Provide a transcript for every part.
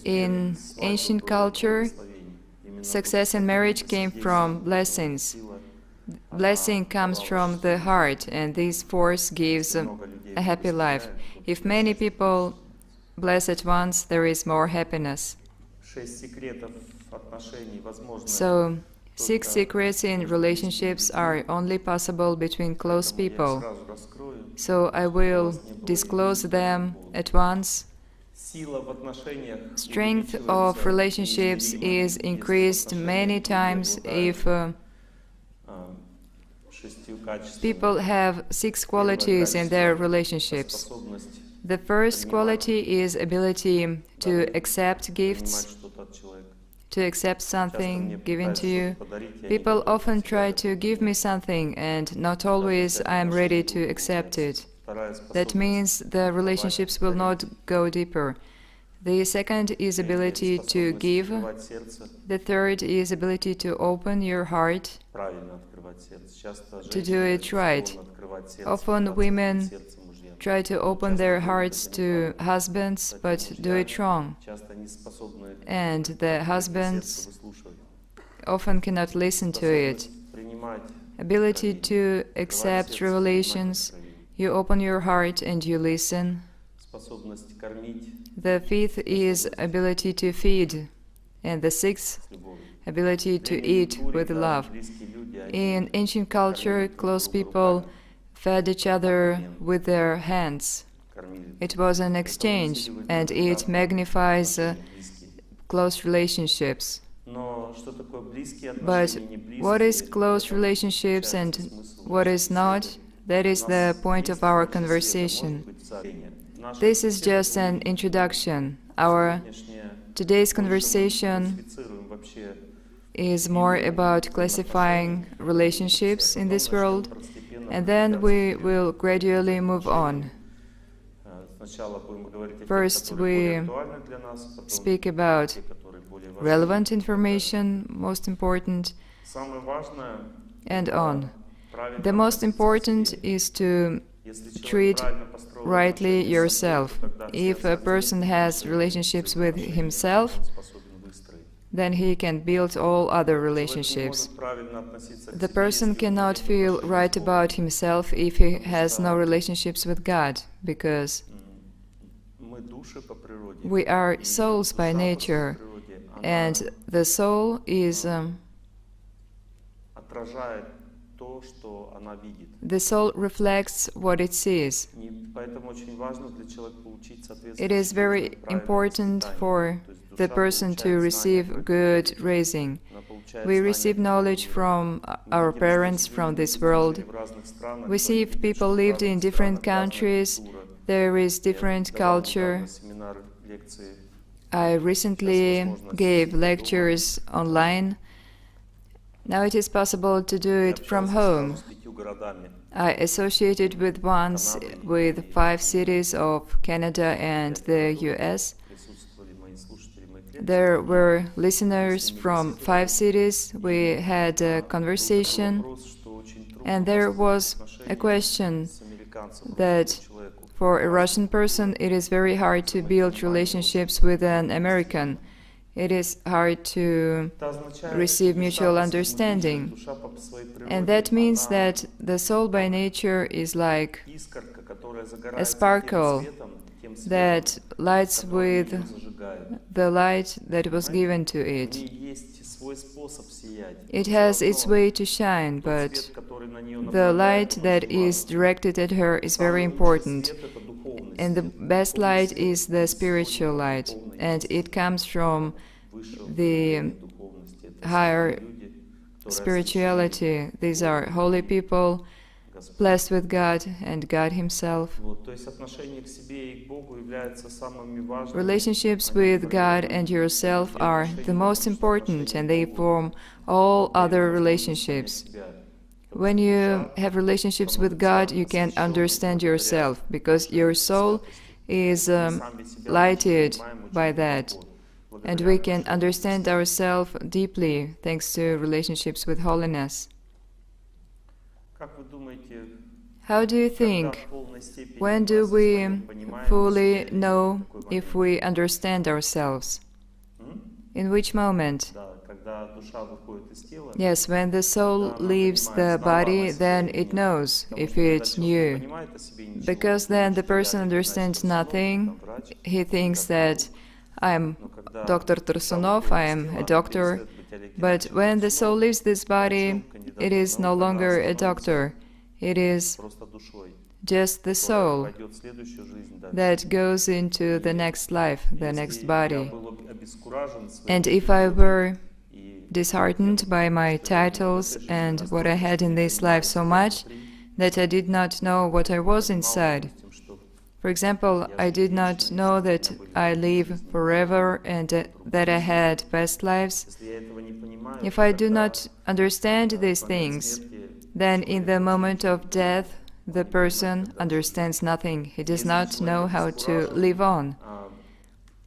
In ancient culture, success in marriage came from blessings. Blessing comes from the heart, and this force gives a happy life. If many people bless at once, there is more happiness. So, 6 secrets in relationships are only possible between close people. So I will disclose them at once. Strength of relationships is increased many times if people have 6 qualities in their relationships. The first quality is ability to accept gifts, to accept something given to you. People often try to give me something, and not always I am ready to accept it. That means the relationships will not go deeper. The second is ability to give. The third is ability to open your heart, to do it right. Often women try to open their hearts to husbands, but do it wrong. And the husbands often cannot listen to it. Ability to accept revelations. You open your heart and you listen. The fifth is ability to feed. And the sixth, ability to eat with love. In ancient culture, close people fed each other with their hands. It was an exchange, and it magnifies close relationships. But what is close relationships and what is not? That is the point of our conversation. This is just an introduction. Our today's conversation is more about classifying relationships in this world, and then we will gradually move on. First, we speak about relevant information, most important, and on. The most important is to treat rightly yourself. If a person has relationships with himself, then he can build all other relationships. The person cannot feel right about himself if he has no relationships with God, because we are souls by nature, and the soul is the soul reflects what it sees. It is very important for the person to receive good raising. We receive knowledge from our parents from this world. We see if people lived in different countries, there is different culture. I recently gave lectures online. Now it is possible to do it from home. I associated with 5 cities of Canada and the US. There were listeners from 5 cities. We had a conversation, and there was a question that for a Russian person it is very hard to build relationships with an American. It is hard to receive mutual understanding. And that means that the soul by nature is like a sparkle that lights with the light that was given to it. It has its way to shine, but the light that is directed at her is very important. And the best light is the spiritual light, and it comes from the higher spirituality. These are holy people, blessed with God and God Himself. Relationships with God and yourself are the most important, and they form all other relationships. When you have relationships with God, you can understand yourself, because your soul is lighted by that. And we can understand ourselves deeply thanks to relationships with holiness. How do you think? When do we fully know if we understand ourselves? In which moment? Yes, when the soul leaves the body, then it knows if it knew. Because then the person understands nothing. He thinks that I'm Dr. Torsunov, I am a doctor. But when the soul leaves this body, it is no longer a doctor. It is just the soul that goes into the next life, the next body. And if I were disheartened by my titles and what I had in this life so much that I did not know what I was inside. For example, I did not know that I live forever and that I had past lives. If I do not understand these things, then in the moment of death, the person understands nothing. He does not know how to live on.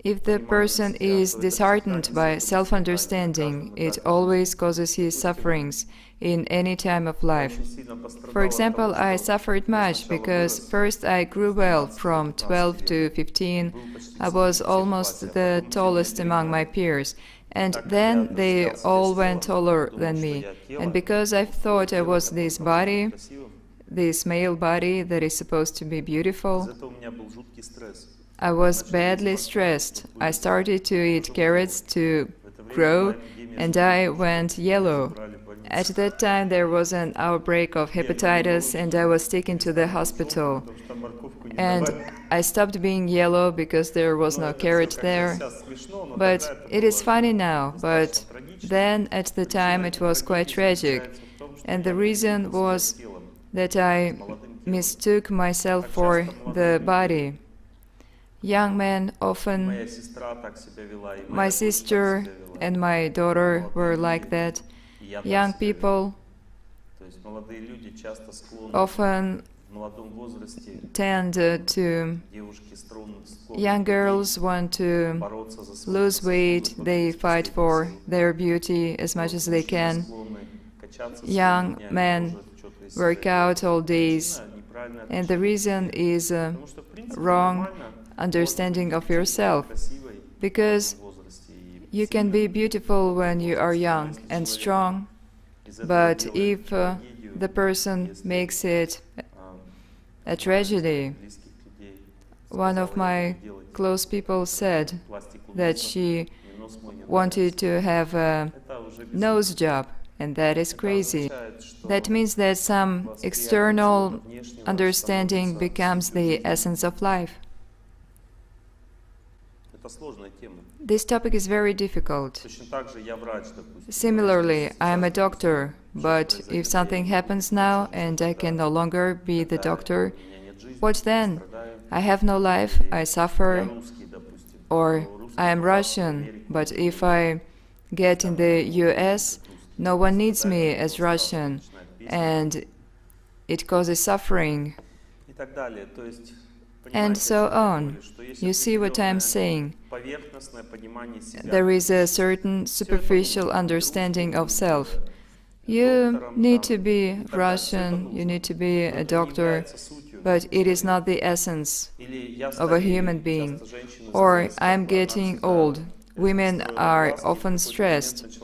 If the person is disheartened by self-understanding, it always causes his sufferings in any time of life. For example, I suffered much because first I grew well from 12 to 15. I was almost the tallest among my peers. And then they all went taller than me. And because I thought I was this body, this male body that is supposed to be beautiful, I was badly stressed. I started to eat carrots to grow, and I went yellow. At that time there was an outbreak of hepatitis and I was taken to the hospital. And I stopped being yellow because there was no carrot there. But it is funny now, but then at the time it was quite tragic. And the reason was that I mistook myself for the body. Young men often, my sister and my daughter were like that. Young people often tend to, young girls want to lose weight, they fight for their beauty as much as they can. Young men work out all days, and the reason is wrong understanding of yourself, because you can be beautiful when you are young and strong, but if the person makes it a tragedy. One of my close people said that she wanted to have a nose job, and that is crazy. That means that some external understanding becomes the essence of life. This topic is very difficult. Similarly, I am a doctor, but if something happens now and I can no longer be the doctor, what then? I have no life, I suffer, or I am Russian, but if I get in the US, no one needs me as Russian, and it causes suffering, and so on. You see what I am saying? There is a certain superficial understanding of self. You need to be Russian, you need to be a doctor, but it is not the essence of a human being. Or I am getting old. Women are often stressed.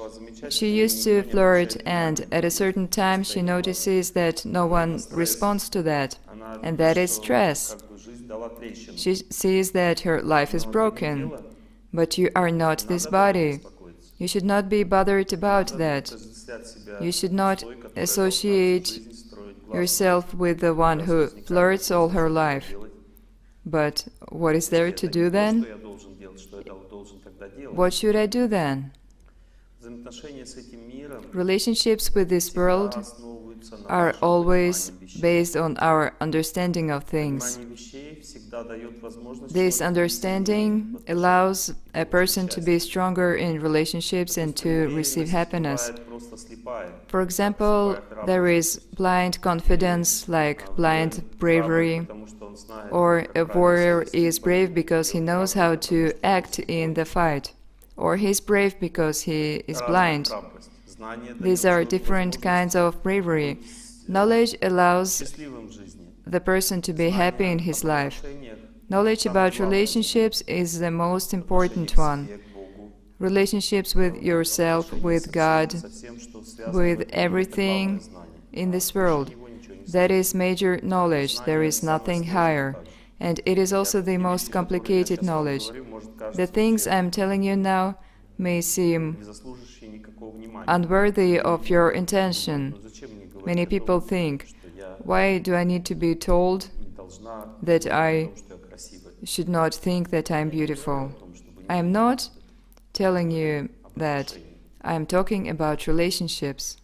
She used to flirt, and at a certain time she notices that no one responds to that, and that is stress. She sees that her life is broken, but you are not this body. You should not be bothered about that. You should not associate yourself with the one who flirts all her life. But what is there to do then? What should I do then? Relationships with this world are always based on our understanding of things. This understanding allows a person to be stronger in relationships and to receive happiness. For example, there is blind confidence, like blind bravery, or a warrior is brave because he knows how to act in the fight, or he is brave because he is blind. These are different kinds of bravery. Knowledge allows the person to be happy in his life. Knowledge about relationships is the most important one. Relationships with yourself, with God, with everything in this world. That is major knowledge. There is nothing higher. And it is also the most complicated knowledge. The things I'm telling you now may seem unworthy of your intention. Many people think, why do I need to be told that I should not think that I'm beautiful? I am not telling you that. I am talking about relationships.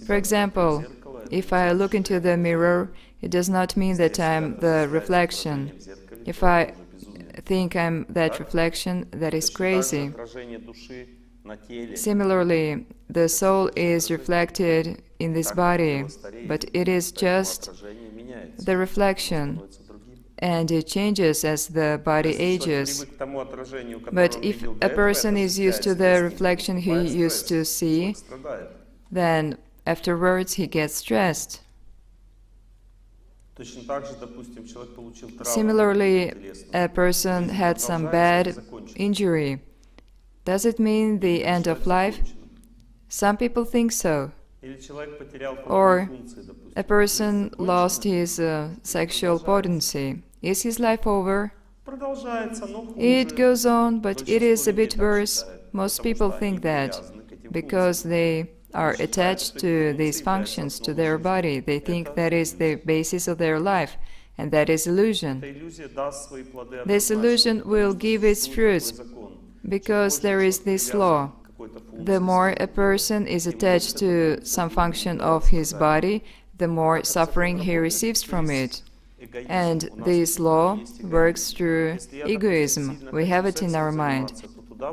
For example, if I look into the mirror, it does not mean that I'm the reflection. If I think I'm that reflection, that is crazy. Similarly, the soul is reflected in this body, but it is just the reflection, and it changes as the body ages. But if a person is used to the reflection he used to see, then afterwards he gets stressed. Similarly, a person had some bad injury. Does it mean the end of life? Some people think so. Or a person lost his sexual potency. Is his life over? It goes on, but it is a bit worse. Most people think that because they are attached to these functions, to their body. They think that is the basis of their life, and that is illusion. This illusion will give its fruits, because there is this law. The more a person is attached to some function of his body, the more suffering he receives from it. And this law works through egoism. We have it in our mind.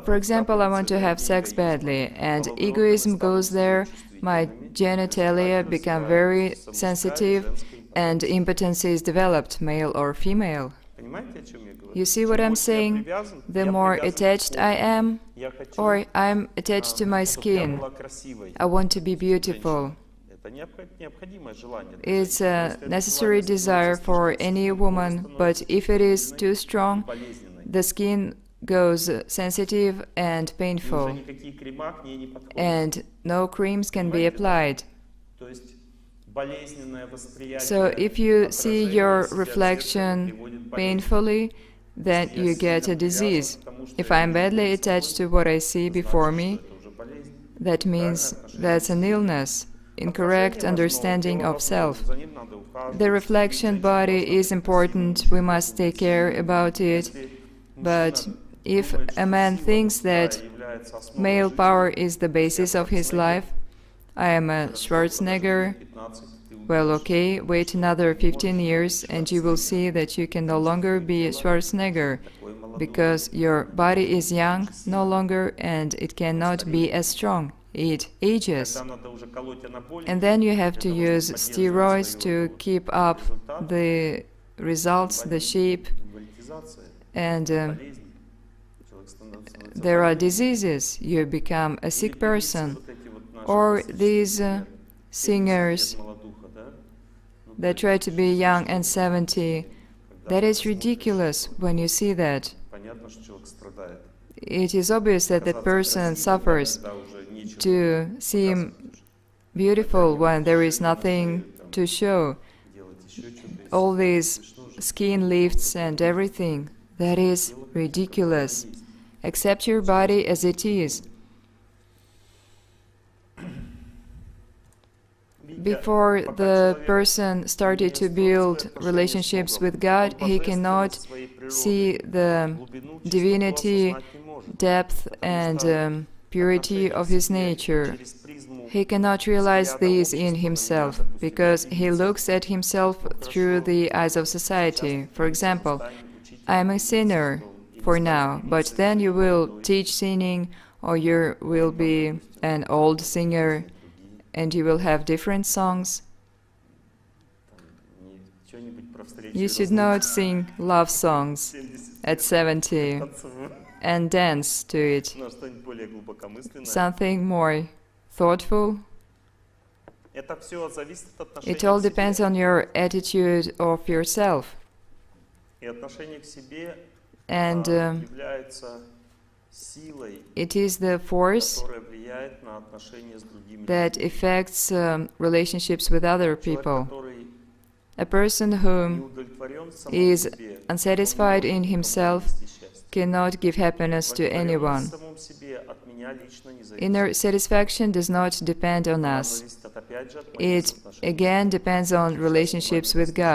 For example, I want to have sex badly, and egoism goes there, my genitalia become very sensitive, and impotence is developed, male or female. You see what I'm saying? The more attached I am, or I'm attached to my skin, I want to be beautiful. It's a necessary desire for any woman, but if it is too strong, the skin goes sensitive and painful, and no creams can be applied. So if you see your reflection painfully, then you get a disease. If I am badly attached to what I see before me, that means that's an illness, incorrect understanding of self. The reflection body is important, we must take care about it, but if a man thinks that male power is the basis of his life, I am a Schwarzenegger, well, okay, wait another 15 years and you will see that you can no longer be a Schwarzenegger, because your body is young no longer and it cannot be as strong. It ages. And then you have to use steroids to keep up the results, the shape, and there are diseases. You become a sick person. Or these singers that try to be young and 70, that is ridiculous when you see that. It is obvious that the person suffers. To seem beautiful when there is nothing to show. All these skin lifts and everything, that is ridiculous. Accept your body as it is. Before the person started to build relationships with God, he cannot see the divinity, depth, and purity of his nature. He cannot realize these in himself, because he looks at himself through the eyes of society. For example, I am a sinner for now, but then you will teach sinning, or you will be an old singer, and you will have different songs. You should not sing love songs at 70 and dance to it. Something more thoughtful. It all depends on your attitude of yourself. And it is the force that affects relationships with other people. A person who is unsatisfied in himself cannot give happiness to anyone. Inner satisfaction does not depend on us. It again depends on relationships with God.